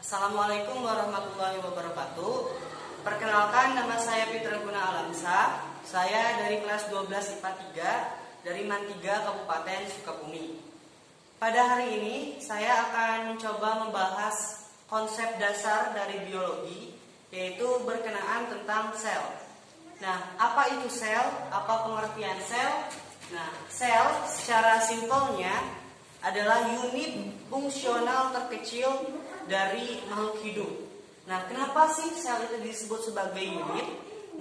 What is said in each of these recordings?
Assalamualaikum warahmatullahi wabarakatuh. Perkenalkan, nama saya Fitra Guna Alamsa. Saya dari kelas 12 IPA 3 dari MAN 3 Kabupaten Sukabumi. Pada hari ini saya akan mencoba membahas konsep dasar dari biologi, yaitu berkenaan tentang sel. Nah, apa itu sel? Apa pengertian sel? Nah, sel secara simpelnya adalah unit fungsional terkecil dari makhluk hidup. Nah, kenapa sih sel itu disebut sebagai unit?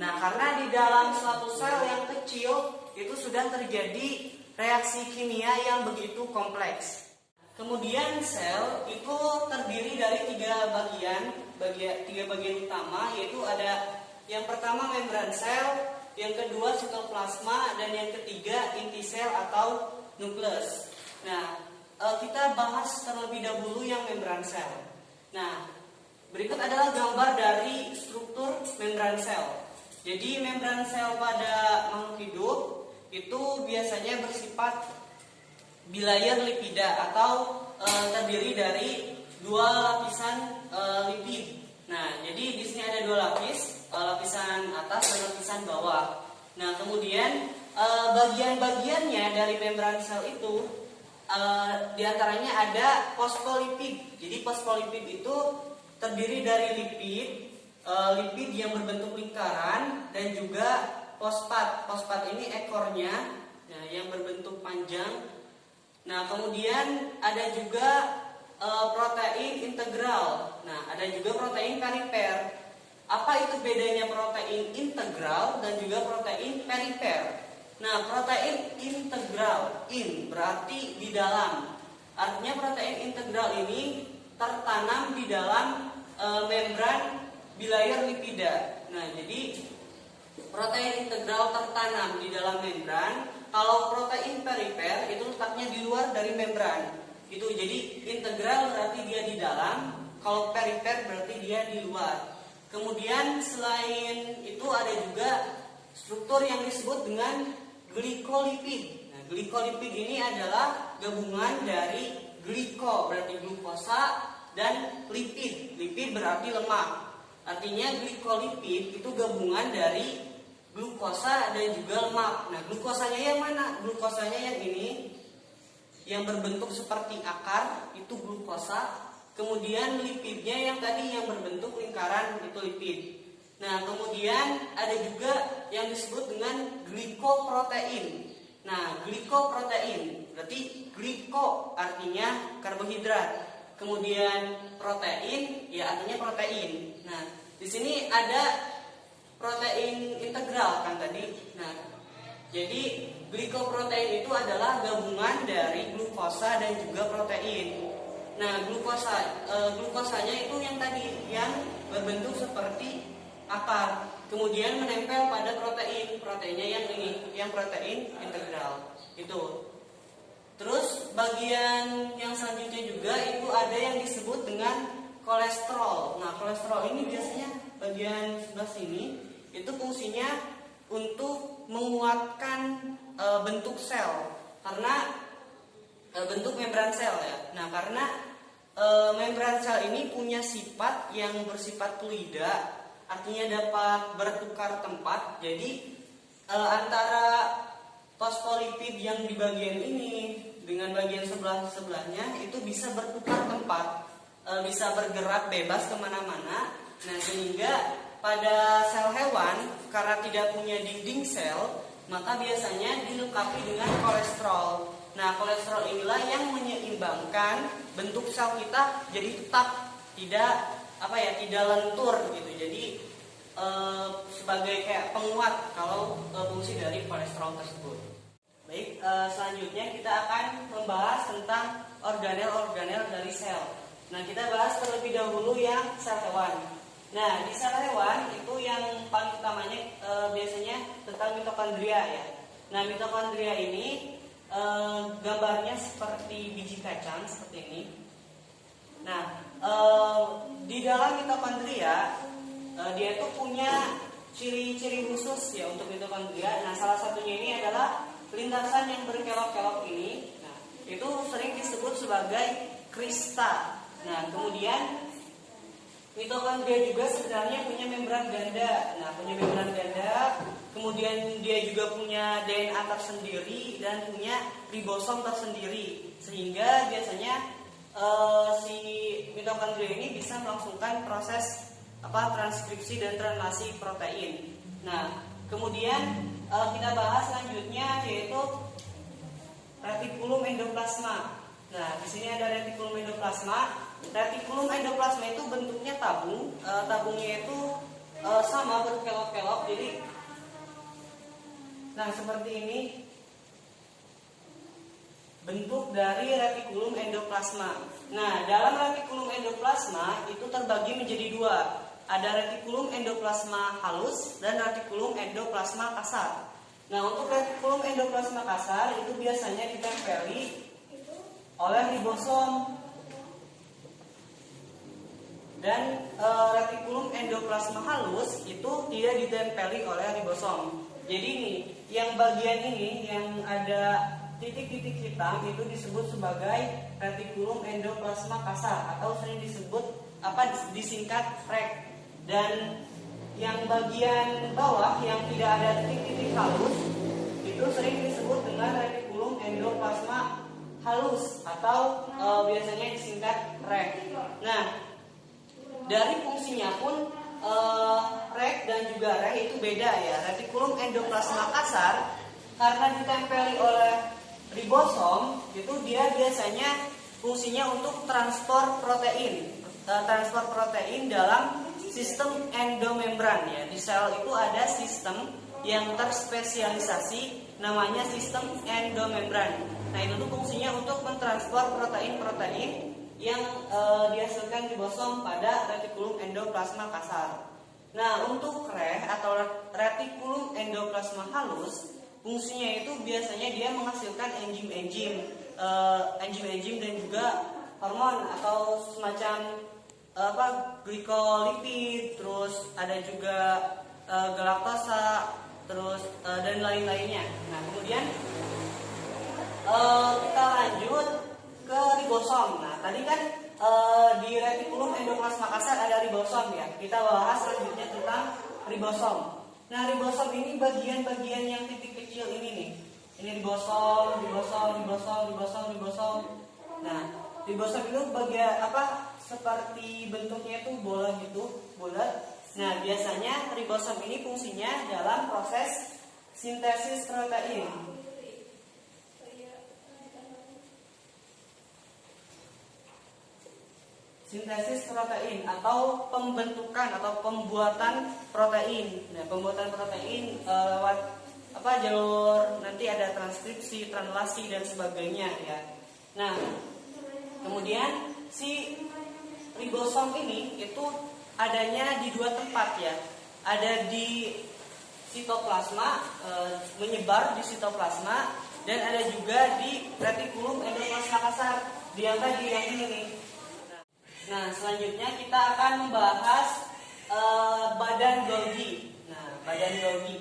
Nah, karena di dalam suatu sel yang kecil itu sudah terjadi reaksi kimia yang begitu kompleks. Kemudian sel itu terdiri dari tiga bagian utama, yaitu ada yang pertama membran sel, yang kedua sitoplasma, dan yang ketiga inti sel atau nukleus. Nah, kita bahas terlebih dahulu yang membran sel. Nah, berikut adalah gambar dari struktur membran sel. Jadi membran sel pada makhluk hidup itu biasanya bersifat bilayer lipida atau terdiri dari dua lapisan lipid. Nah, jadi di sini ada dua lapis, lapisan atas dan lapisan bawah. Nah, kemudian bagian-bagiannya dari membran sel itu diantaranya ada fosfolipid. Jadi fosfolipid itu terdiri dari lipid yang berbentuk lingkaran dan juga fosfat. Fosfat ini ekornya, nah, yang berbentuk panjang. Nah, kemudian ada juga protein integral. Nah, ada juga protein perifer. Apa itu bedanya protein integral dan juga protein perifer? Nah, protein integral, berarti di dalam. Artinya protein integral ini tertanam di dalam membran bilayer lipida. Nah, jadi protein integral tertanam di dalam membran. Kalau protein perifer itu letaknya di luar dari membran. Itu jadi integral berarti dia di dalam, kalau perifer berarti dia di luar. Kemudian selain itu ada juga struktur yang disebut dengan glikolipid. Nah, glikolipid ini adalah gabungan dari gliko berarti glukosa dan lipid. Lipid berarti lemak. Artinya glikolipid itu gabungan dari glukosa dan juga lemak. Nah, glukosanya yang mana? Glukosanya yang ini, yang berbentuk seperti akar, itu glukosa. Kemudian lipidnya yang tadi yang berbentuk lingkaran, itu lipid. Nah, kemudian ada juga yang disebut dengan glikoprotein. Nah, glikoprotein berarti gliko artinya karbohidrat. Kemudian protein ya artinya protein. Nah, di sini ada protein integral kan tadi. Nah, jadi glikoprotein itu adalah gabungan dari glukosa dan juga protein. Nah, glukosanya itu yang tadi yang berbentuk seperti akar, kemudian menempel pada proteinnya yang ini, yang protein integral itu. Terus bagian yang selanjutnya juga itu ada yang disebut dengan kolesterol. Nah, kolesterol ini biasanya bagian sebelah sini itu fungsinya untuk menguatkan bentuk sel, karena bentuk membran sel ya. Nah, karena membran sel ini punya sifat yang bersifat fluida, artinya dapat bertukar tempat. Jadi antara fosfolipid yang di bagian ini dengan bagian sebelahnya itu bisa bertukar tempat, bisa bergerak bebas kemana-mana. Nah, sehingga pada sel hewan karena tidak punya dinding sel, maka biasanya dilengkapi dengan kolesterol. Nah, kolesterol inilah yang menyeimbangkan bentuk sel kita jadi tetap tidak lentur gitu. Jadi sebagai kayak penguat kalau fungsi dari kolesterol tersebut. Baik, selanjutnya kita akan membahas tentang organel-organel dari sel. Nah, kita bahas terlebih dahulu yang sel hewan. Nah, di sel hewan itu yang paling utamanya biasanya tentang mitokondria ya. Nah, mitokondria ini gambarnya seperti biji kacang seperti ini. Nah, di dalam mitokondria dia itu punya ciri-ciri khusus ya untuk mitokondria. Nah, salah satunya ini adalah lintasan yang berkelok-kelok ini. Nah, itu sering disebut sebagai krista. Nah, kemudian mitokondria juga sebenarnya punya membran ganda. Nah, punya membran ganda, kemudian dia juga punya DNA tersendiri dan punya ribosom tersendiri. Sehingga biasanya si mitokondria ini bisa melangsungkan proses transkripsi dan translasi protein. Nah, kemudian kita bahas selanjutnya yaitu retikulum endoplasma. Nah, di sini ada retikulum endoplasma. Retikulum endoplasma itu bentuknya tabung. Tabungnya itu sama berkelok-kelok. Jadi, nah seperti ini bentuk dari retikulum endoplasma. Nah, dalam retikulum endoplasma itu terbagi menjadi dua. Ada retikulum endoplasma halus dan retikulum endoplasma kasar. Nah, untuk retikulum endoplasma kasar itu biasanya ditempeli oleh ribosom. Dan retikulum endoplasma halus itu tidak ditempeli oleh ribosom. Jadi ini, yang bagian ini yang ada titik-titik hitam itu disebut sebagai retikulum endoplasma kasar atau sering disebut disingkat REK. Dan yang bagian bawah yang tidak ada titik-titik halus itu sering disebut dengan retikulum endoplasma halus atau biasanya disingkat REK. Nah, dari fungsinya pun REK dan juga REK itu beda ya. Retikulum endoplasma kasar karena ditempeli oleh ribosom itu dia biasanya fungsinya untuk transport protein dalam sistem endomembran ya. Di sel itu ada sistem yang terspesialisasi namanya sistem endomembran. Nah, itu tuh fungsinya untuk mentransport protein-protein yang dihasilkan ribosom pada retikulum endoplasma kasar. Nah, untuk REK atau retikulum endoplasma halus, fungsinya itu biasanya dia menghasilkan enzim-enzim dan juga hormon atau semacam glikolipid, terus ada juga galaktosa, terus dan lain-lainnya. Nah, kemudian kita lanjut ke ribosom. Nah, tadi kan di retikulum endoplasma kasar ada ribosom ya. Kita bahas selanjutnya tentang ribosom. Nah, ribosom ini bagian-bagian yang titik kecil ini nih. Ini ribosom. Nah, ribosom itu bagian seperti bentuknya itu bola gitu, bulat. Nah, biasanya ribosom ini fungsinya dalam proses sintesis protein. Sintesis protein atau pembentukan atau pembuatan protein. Nah, pembuatan protein lewat jalur nanti ada transkripsi, translasi dan sebagainya ya. Nah, kemudian si ribosom ini itu adanya di dua tempat ya. Ada di sitoplasma, menyebar di sitoplasma, dan ada juga di retikulum endoplasma kasar yang tadi yang ini nih. Nah, selanjutnya kita akan membahas badan Golgi. Nah, badan Golgi.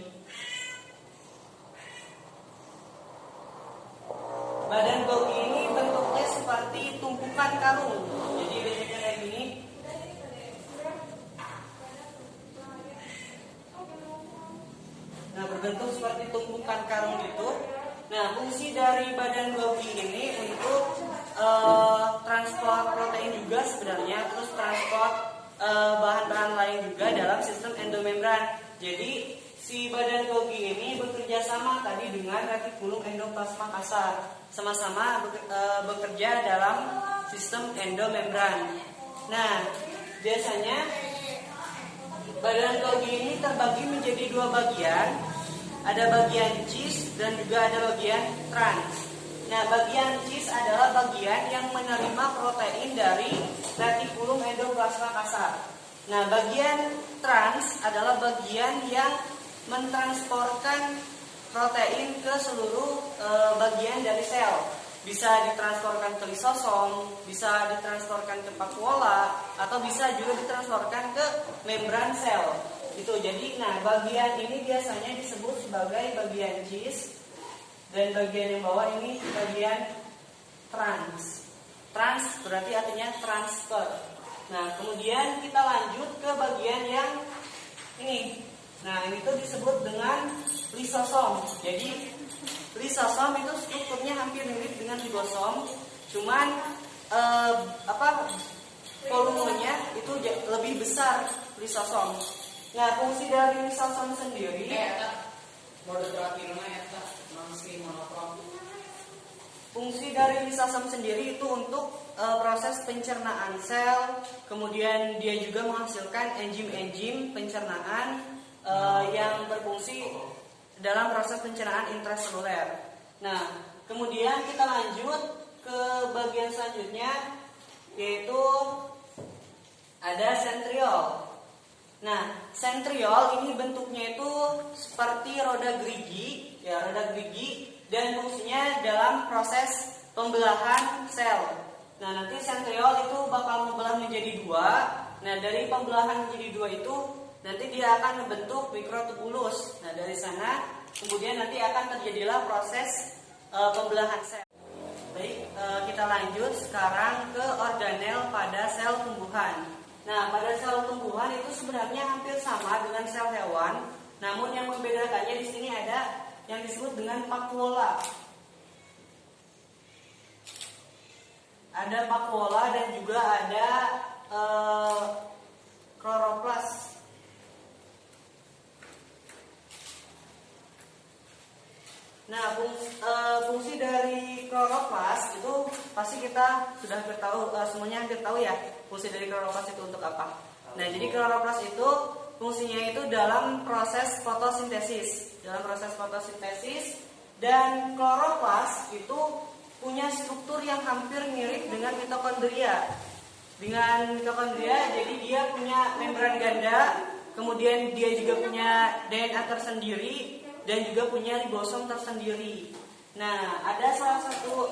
Badan Golgi ini bentuknya seperti tumpukan karung. Jadi bentuknya kayak gini. Nah, berbentuk seperti tumpukan karung gitu. Nah, fungsi dari badan Golgi ini untuk transport protein juga sebenarnya, terus transport bahan-bahan lain juga dalam sistem endomembran. Jadi si badan Golgi ini bekerja sama tadi dengan retikulum endoplasma kasar, sama-sama bekerja dalam sistem endomembran. Nah, biasanya badan Golgi ini terbagi menjadi dua bagian. Ada bagian cis dan juga ada bagian trans. Nah, bagian cis adalah bagian yang menerima protein dari retikulum endoplasma kasar. Nah, bagian trans adalah bagian yang mentransportkan protein ke seluruh bagian dari sel. Bisa ditransportkan ke lisosom, bisa ditransportkan ke vakuola, atau bisa juga ditransportkan ke membran sel. Itu jadi, nah bagian ini biasanya disebut sebagai bagian cis. Dan bagian yang bawah ini bagian trans. Trans berarti artinya transfer. Nah, kemudian kita lanjut ke bagian yang ini. Nah, ini tuh disebut dengan lisosom. Jadi lisosom itu strukturnya hampir mirip dengan ribosom, cuman volumenya itu lebih besar lisosom. Nah, fungsi dari lisosom sendiri fungsi dari lisosom sendiri itu untuk proses pencernaan sel, kemudian dia juga menghasilkan enzim-enzim pencernaan yang berfungsi dalam proses pencernaan intraseluler. Nah, kemudian kita lanjut ke bagian selanjutnya, yaitu ada sentriol. Nah, sentriol ini bentuknya itu seperti roda gerigi, dan fungsinya dalam proses pembelahan sel. Nah, nanti sentriol itu bakal membelah menjadi dua. Nah, dari pembelahan menjadi dua itu nanti dia akan membentuk mikrotubulus. Nah, dari sana kemudian nanti akan terjadilah proses pembelahan sel. Baik, kita lanjut sekarang ke organel pada sel tumbuhan. Nah, pada sel tumbuhan itu sebenarnya hampir sama dengan sel hewan, namun yang membedakannya di sini ada yang disebut dengan vakuola. Ada vakuola dan juga ada kloroplas. Nah, fungsi dari kloroplas itu pasti kita sudah tahu, semuanya hampir tahu ya, fungsi dari kloroplas itu untuk apa. Nah, jadi kloroplas itu fungsinya itu dalam proses fotosintesis. Dan kloroplas itu punya struktur yang hampir mirip dengan mitokondria. Jadi dia punya membran ganda, kemudian dia juga punya DNA tersendiri dan juga punya ribosom tersendiri. Nah, ada salah satu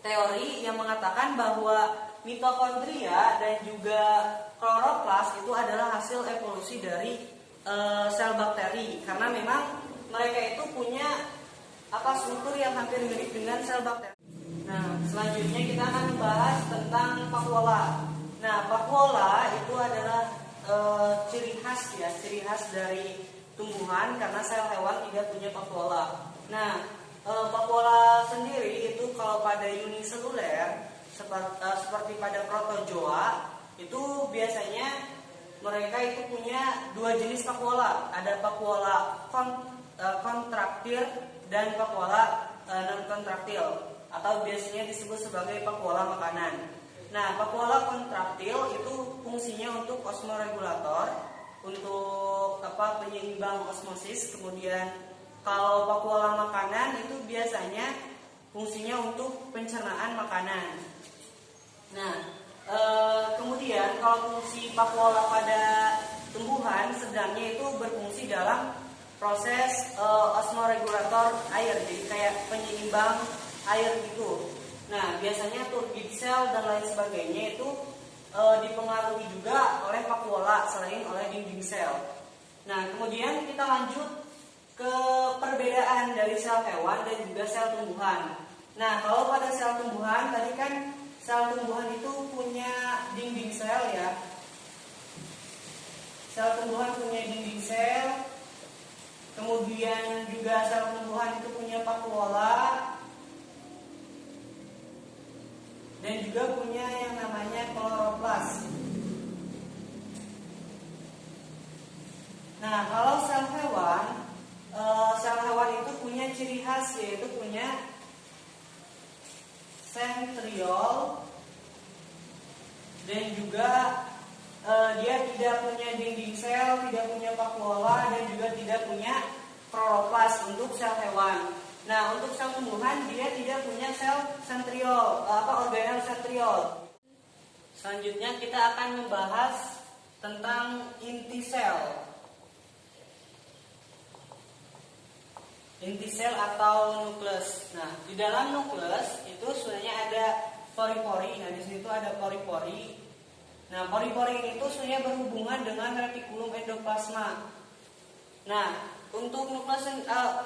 teori yang mengatakan bahwa mitokondria dan juga kloroplas itu adalah hasil evolusi dari sel bakteri, karena memang mereka itu punya struktur yang hampir mirip dengan sel bakteri. Nah, selanjutnya kita akan membahas tentang vakuola. Nah, vakuola itu adalah ciri khas dari tumbuhan, karena sel hewan tidak punya vakuola. Nah, vakuola sendiri itu kalau pada uniseluler seperti pada protozoa itu biasanya mereka itu punya dua jenis vakuola. Ada vakuola kontraktil dan vakuola non kontraktil, atau biasanya disebut sebagai vakuola makanan. Nah, vakuola kontraktil itu fungsinya untuk osmoregulator, untuk penyeimbang osmosis. Kemudian kalau vakuola makanan itu biasanya fungsinya untuk pencernaan makanan. Nah, kemudian kalau fungsi vakuola pada tumbuhan sebenarnya itu berfungsi dalam proses osmoregulator air, jadi kayak penyeimbang air gitu. Nah, biasanya turgid sel dan lain sebagainya itu dipengaruhi juga oleh vakuola selain oleh dinding sel. Nah, kemudian kita lanjut ke perbedaan dari sel hewan dan juga sel tumbuhan. Nah, kalau pada sel tumbuhan tadi kan sel tumbuhan itu punya dinding sel ya. Sel tumbuhan punya dinding sel. Kemudian juga sel tumbuhan itu punya vakuola dan juga punya yang namanya kloroplas. Nah, kalau sel hewan itu punya ciri khas, yaitu punya sentriol dan juga dia tidak punya dinding sel, tidak punya vakuola dan juga tidak punya kloroplas untuk sel hewan. Nah, untuk sel tumbuhan dia tidak punya sel sentriol, organel sentriol. Selanjutnya kita akan membahas tentang inti sel. Inti sel atau nukleus. Nah, di dalam nukleus itu sebenarnya ada pori-pori. Nah, di sini tuh ada pori-pori. Nah, pori-pori ini tuh sebenarnya berhubungan dengan retikulum endoplasma. Nah, untuk nukleus,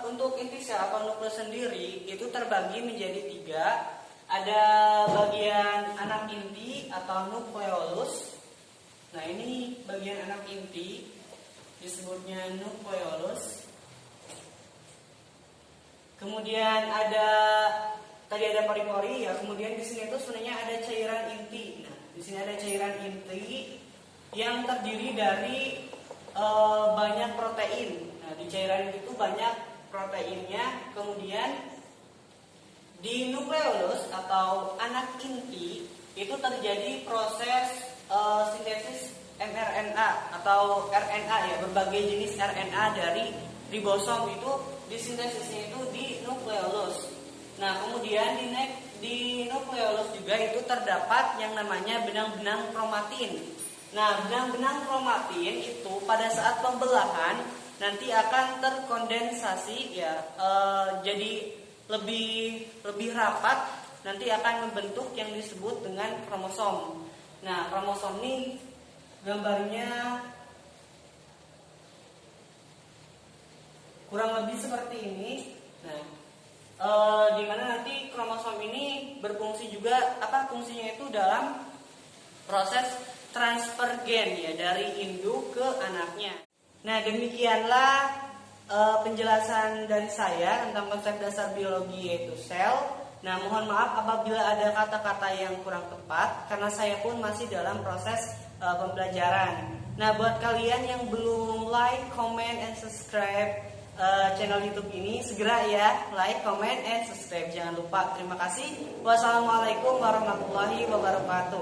untuk inti sel atau nukleus sendiri itu terbagi menjadi 3. ada bagian anak inti atau nukleolus. Nah, ini bagian anak inti, disebutnya nukleolus. Kemudian tadi ada pori-pori ya. Kemudian di sini itu sebenarnya ada cairan inti. Nah, di sini ada cairan inti yang terdiri dari banyak protein. Nah, di cairan itu banyak proteinnya. Kemudian di nukleolus atau anak inti itu terjadi proses sintesis mRNA atau RNA ya, berbagai jenis RNA dari ribosom itu disintesisnya itu di nukleolus. Nah, kemudian di nukleolus juga itu terdapat yang namanya benang-benang kromatin. Nah, benang-benang kromatin itu pada saat pembelahan nanti akan terkondensasi ya, jadi lebih rapat, nanti akan membentuk yang disebut dengan kromosom. Nah, kromosom ini gambarnya kurang lebih seperti ini. Nah, di mana nanti kromosom ini berfungsi juga, fungsinya itu dalam proses transfer gen ya, dari induk ke anaknya. Nah, demikianlah penjelasan dari saya tentang konsep dasar biologi yaitu sel. Nah, mohon maaf apabila ada kata-kata yang kurang tepat karena saya pun masih dalam proses pembelajaran. Nah, buat kalian yang belum like, comment, and subscribe channel YouTube ini, segera ya like, comment, and subscribe. Jangan lupa. Terima kasih. Wassalamualaikum warahmatullahi wabarakatuh.